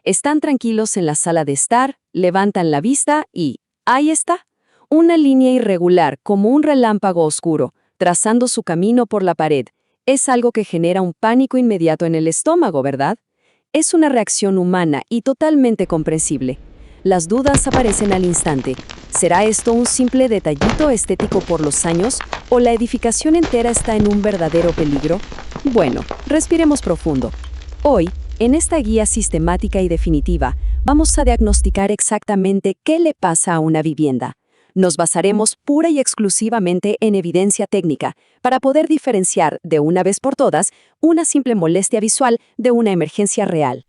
Están tranquilos en la sala de estar, levantan la vista y ahí está, una línea irregular como un relámpago oscuro, trazando su camino por la pared. Es algo que genera un pánico inmediato en el estómago, ¿verdad? Es una reacción humana y totalmente comprensible. Las dudas aparecen al instante. ¿Será esto un simple detallito estético por los años o la edificación entera está en un verdadero peligro? Bueno, respiremos profundo. Hoy, en esta guía sistemática y definitiva, vamos a diagnosticar exactamente qué le pasa a una vivienda. Nos basaremos pura y exclusivamente en evidencia técnica para poder diferenciar, de una vez por todas, una simple molestia visual de una emergencia real.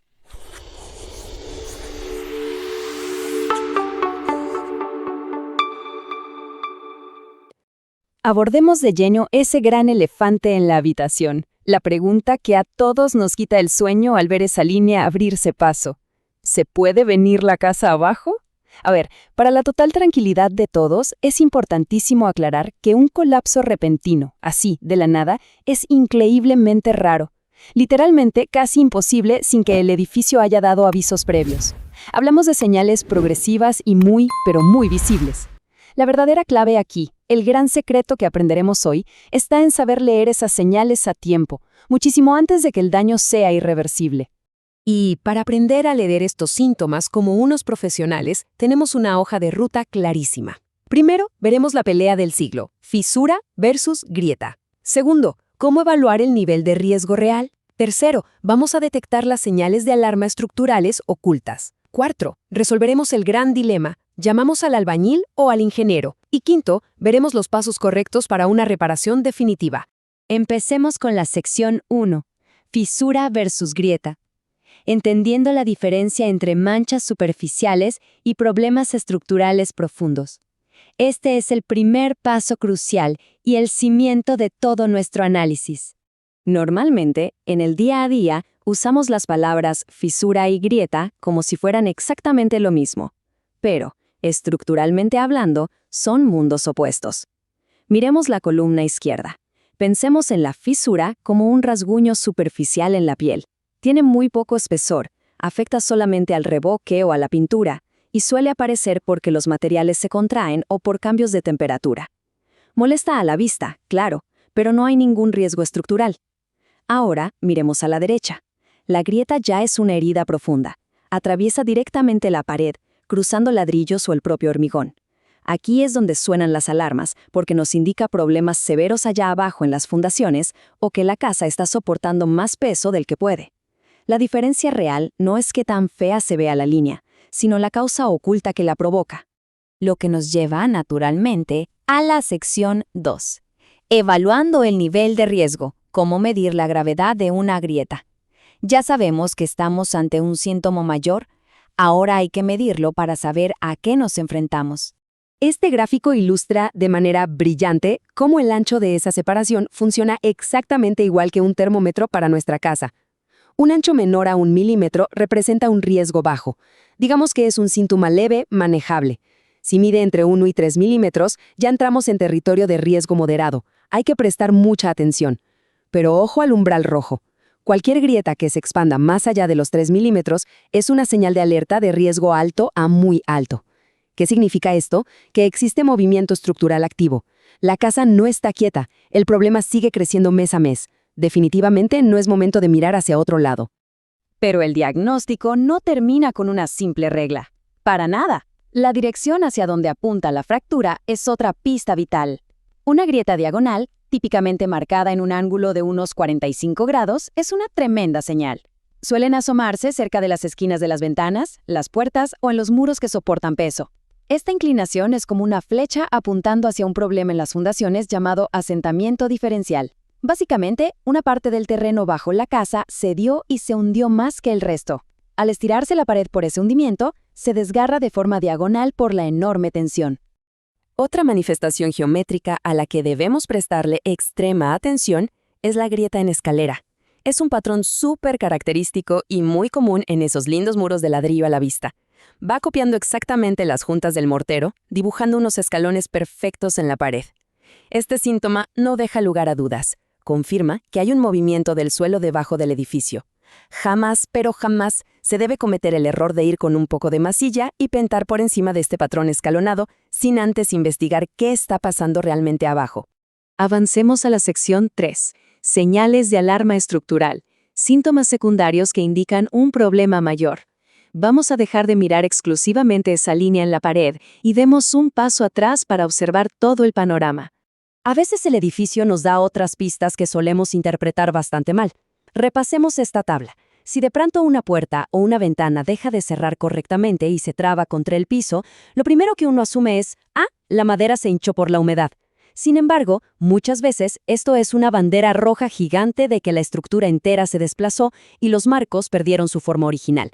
Abordemos de lleno ese gran elefante en la habitación, la pregunta que a todos nos quita el sueño al ver esa línea abrirse paso. ¿Se puede venir la casa abajo? A ver, para la total tranquilidad de todos, es importantísimo aclarar que un colapso repentino, así, de la nada, es increíblemente raro. Literalmente casi imposible sin que el edificio haya dado avisos previos. Hablamos de señales progresivas y muy, pero muy visibles. La verdadera clave aquí, el gran secreto que aprenderemos hoy, está en saber leer esas señales a tiempo, muchísimo antes de que el daño sea irreversible. Y para aprender a leer estos síntomas como unos profesionales, tenemos una hoja de ruta clarísima. Primero, veremos la pelea del siglo, fisura versus grieta. Segundo, cómo evaluar el nivel de riesgo real. Tercero, vamos a detectar las señales de alarma estructurales ocultas. Cuarto, resolveremos el gran dilema, ¿llamamos al albañil o al ingeniero? Y quinto, veremos los pasos correctos para una reparación definitiva. Empecemos con la sección 1, fisura versus grieta. Entendiendo la diferencia entre manchas superficiales y problemas estructurales profundos. Este es el primer paso crucial y el cimiento de todo nuestro análisis. Normalmente, en el día a día, usamos las palabras fisura y grieta como si fueran exactamente lo mismo. Pero, estructuralmente hablando, son mundos opuestos. Miremos la columna izquierda. Pensemos en la fisura como un rasguño superficial en la piel. Tiene muy poco espesor, afecta solamente al revoque o a la pintura, y suele aparecer porque los materiales se contraen o por cambios de temperatura. Molesta a la vista, claro, pero no hay ningún riesgo estructural. Ahora, miremos a la derecha. La grieta ya es una herida profunda. Atraviesa directamente la pared, cruzando ladrillos o el propio hormigón. Aquí es donde suenan las alarmas, porque nos indica problemas severos allá abajo en las fundaciones o que la casa está soportando más peso del que puede. La diferencia real no es qué tan fea se vea la línea, sino la causa oculta que la provoca. Lo que nos lleva, naturalmente, a la sección 2. Evaluando el nivel de riesgo, cómo medir la gravedad de una grieta. Ya sabemos que estamos ante un síntoma mayor, ahora hay que medirlo para saber a qué nos enfrentamos. Este gráfico ilustra de manera brillante cómo el ancho de esa separación funciona exactamente igual que un termómetro para nuestra casa. Un ancho menor a 1 milímetro representa un riesgo bajo. Digamos que es un síntoma leve, manejable. Si mide entre 1 y 3 milímetros, ya entramos en territorio de riesgo moderado. Hay que prestar mucha atención. Pero ojo al umbral rojo. Cualquier grieta que se expanda más allá de los 3 milímetros es una señal de alerta de riesgo alto a muy alto. ¿Qué significa esto? Que existe movimiento estructural activo. La casa no está quieta, el problema sigue creciendo mes a mes. Definitivamente no es momento de mirar hacia otro lado. Pero el diagnóstico no termina con una simple regla. Para nada. La dirección hacia donde apunta la fractura es otra pista vital. Una grieta diagonal, típicamente marcada en un ángulo de unos 45 grados, es una tremenda señal. Suelen asomarse cerca de las esquinas de las ventanas, las puertas o en los muros que soportan peso. Esta inclinación es como una flecha apuntando hacia un problema en las fundaciones llamado asentamiento diferencial. Básicamente, una parte del terreno bajo la casa cedió y se hundió más que el resto. Al estirarse la pared por ese hundimiento, se desgarra de forma diagonal por la enorme tensión. Otra manifestación geométrica a la que debemos prestarle extrema atención es la grieta en escalera. Es un patrón súper característico y muy común en esos lindos muros de ladrillo a la vista. Va copiando exactamente las juntas del mortero, dibujando unos escalones perfectos en la pared. Este síntoma no deja lugar a dudas. Confirma que hay un movimiento del suelo debajo del edificio. Jamás, pero jamás, se debe cometer el error de ir con un poco de masilla y pintar por encima de este patrón escalonado sin antes investigar qué está pasando realmente abajo. Avancemos a la sección 3. Señales de alarma estructural. Síntomas secundarios que indican un problema mayor. Vamos a dejar de mirar exclusivamente esa línea en la pared y demos un paso atrás para observar todo el panorama. A veces el edificio nos da otras pistas que solemos interpretar bastante mal. Repasemos esta tabla. Si de pronto una puerta o una ventana deja de cerrar correctamente y se traba contra el piso, lo primero que uno asume es, la madera se hinchó por la humedad. Sin embargo, muchas veces esto es una bandera roja gigante de que la estructura entera se desplazó y los marcos perdieron su forma original.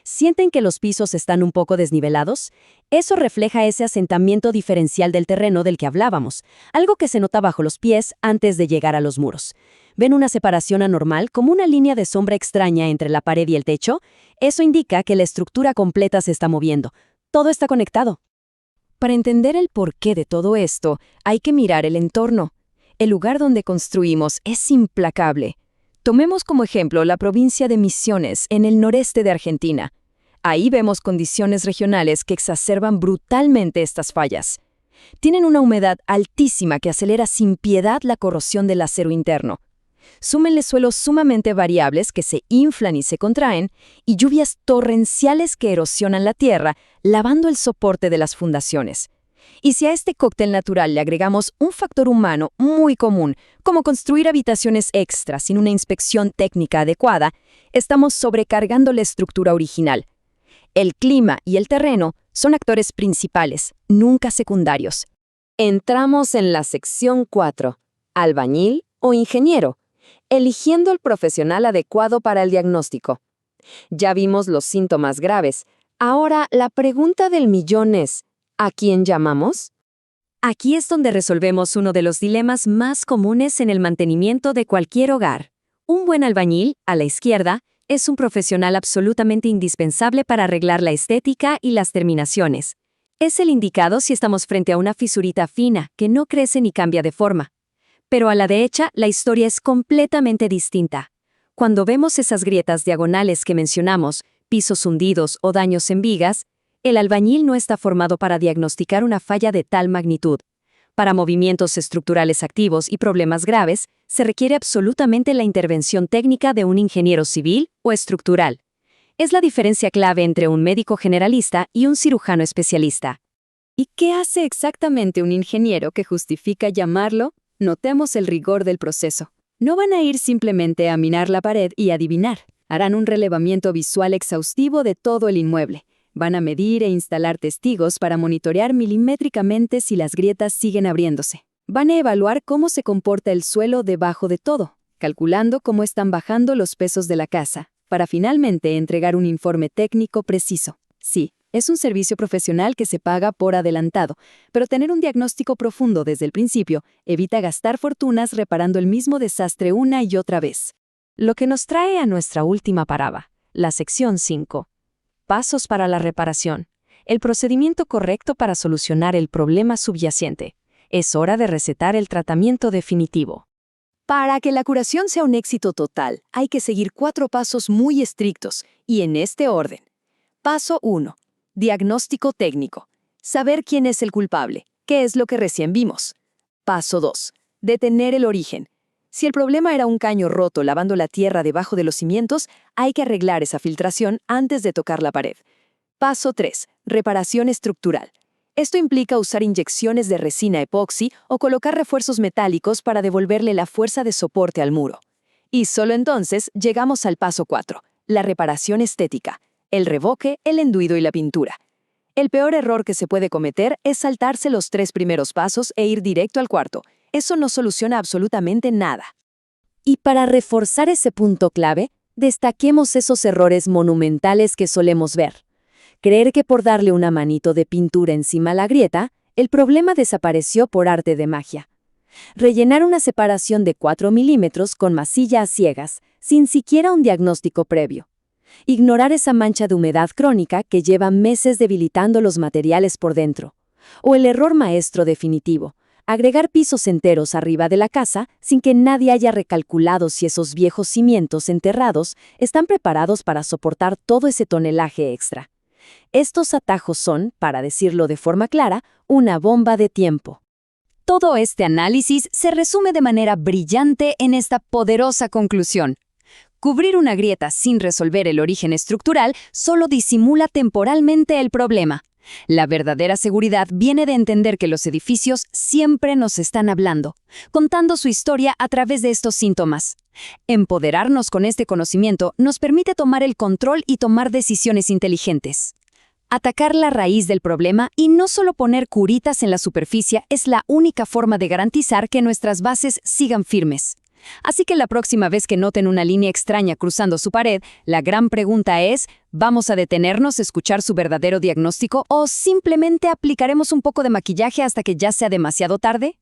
¿Sienten que los pisos están un poco desnivelados? Eso refleja ese asentamiento diferencial del terreno del que hablábamos, algo que se nota bajo los pies antes de llegar a los muros. ¿Ven una separación anormal como una línea de sombra extraña entre la pared y el techo? Eso indica que la estructura completa se está moviendo. Todo está conectado. Para entender el porqué de todo esto, hay que mirar el entorno. El lugar donde construimos es implacable. Tomemos como ejemplo la provincia de Misiones, en el noreste de Argentina. Ahí vemos condiciones regionales que exacerban brutalmente estas fallas. Tienen una humedad altísima que acelera sin piedad la corrosión del acero interno. Súmenle suelos sumamente variables que se inflan y se contraen, y lluvias torrenciales que erosionan la tierra, lavando el soporte de las fundaciones. Y si a este cóctel natural le agregamos un factor humano muy común, como construir habitaciones extras sin una inspección técnica adecuada, estamos sobrecargando la estructura original. El clima y el terreno son actores principales, nunca secundarios. Entramos en la sección 4, albañil o ingeniero, eligiendo el profesional adecuado para el diagnóstico. Ya vimos los síntomas graves. Ahora la pregunta del millón es, ¿a quién llamamos? Aquí es donde resolvemos uno de los dilemas más comunes en el mantenimiento de cualquier hogar. Un buen albañil, a la izquierda, es un profesional absolutamente indispensable para arreglar la estética y las terminaciones. Es el indicado si estamos frente a una fisurita fina que no crece ni cambia de forma. Pero a la derecha, la historia es completamente distinta. Cuando vemos esas grietas diagonales que mencionamos, pisos hundidos o daños en vigas, el albañil no está formado para diagnosticar una falla de tal magnitud. Para movimientos estructurales activos y problemas graves, se requiere absolutamente la intervención técnica de un ingeniero civil o estructural. Es la diferencia clave entre un médico generalista y un cirujano especialista. ¿Y qué hace exactamente un ingeniero que justifica llamarlo? Notemos el rigor del proceso. No van a ir simplemente a minar la pared y adivinar. Harán un relevamiento visual exhaustivo de todo el inmueble. Van a medir e instalar testigos para monitorear milimétricamente si las grietas siguen abriéndose. Van a evaluar cómo se comporta el suelo debajo de todo, calculando cómo están bajando los pesos de la casa, para finalmente entregar un informe técnico preciso. Sí, es un servicio profesional que se paga por adelantado, pero tener un diagnóstico profundo desde el principio evita gastar fortunas reparando el mismo desastre una y otra vez. Lo que nos trae a nuestra última parada, la sección 5. Pasos para la reparación. El procedimiento correcto para solucionar el problema subyacente. Es hora de recetar el tratamiento definitivo. Para que la curación sea un éxito total, hay que seguir 4 pasos muy estrictos, y en este orden. Paso 1. Diagnóstico técnico. Saber quién es el culpable, qué es lo que recién vimos. Paso 2. Detener el origen. Si el problema era un caño roto lavando la tierra debajo de los cimientos, hay que arreglar esa filtración antes de tocar la pared. Paso 3. Reparación estructural. Esto implica usar inyecciones de resina epoxi o colocar refuerzos metálicos para devolverle la fuerza de soporte al muro. Y solo entonces llegamos al paso 4, la reparación estética, el revoque, el enduido y la pintura. El peor error que se puede cometer es saltarse los 3 primeros pasos e ir directo al cuarto. Eso no soluciona absolutamente nada. Y para reforzar ese punto clave, destaquemos esos errores monumentales que solemos ver. Creer que por darle una manito de pintura encima a la grieta, el problema desapareció por arte de magia. Rellenar una separación de 4 milímetros con masilla a ciegas, sin siquiera un diagnóstico previo. Ignorar esa mancha de humedad crónica que lleva meses debilitando los materiales por dentro. O el error maestro definitivo, Agregar pisos enteros arriba de la casa sin que nadie haya recalculado si esos viejos cimientos enterrados están preparados para soportar todo ese tonelaje extra. Estos atajos son, para decirlo de forma clara, una bomba de tiempo. Todo este análisis se resume de manera brillante en esta poderosa conclusión. Cubrir una grieta sin resolver el origen estructural solo disimula temporalmente el problema. La verdadera seguridad viene de entender que los edificios siempre nos están hablando, contando su historia a través de estos síntomas. Empoderarnos con este conocimiento nos permite tomar el control y tomar decisiones inteligentes. Atacar la raíz del problema y no solo poner curitas en la superficie es la única forma de garantizar que nuestras bases sigan firmes. Así que la próxima vez que noten una línea extraña cruzando su pared, la gran pregunta es, ¿vamos a detenernos a escuchar su verdadero diagnóstico o simplemente aplicaremos un poco de maquillaje hasta que ya sea demasiado tarde?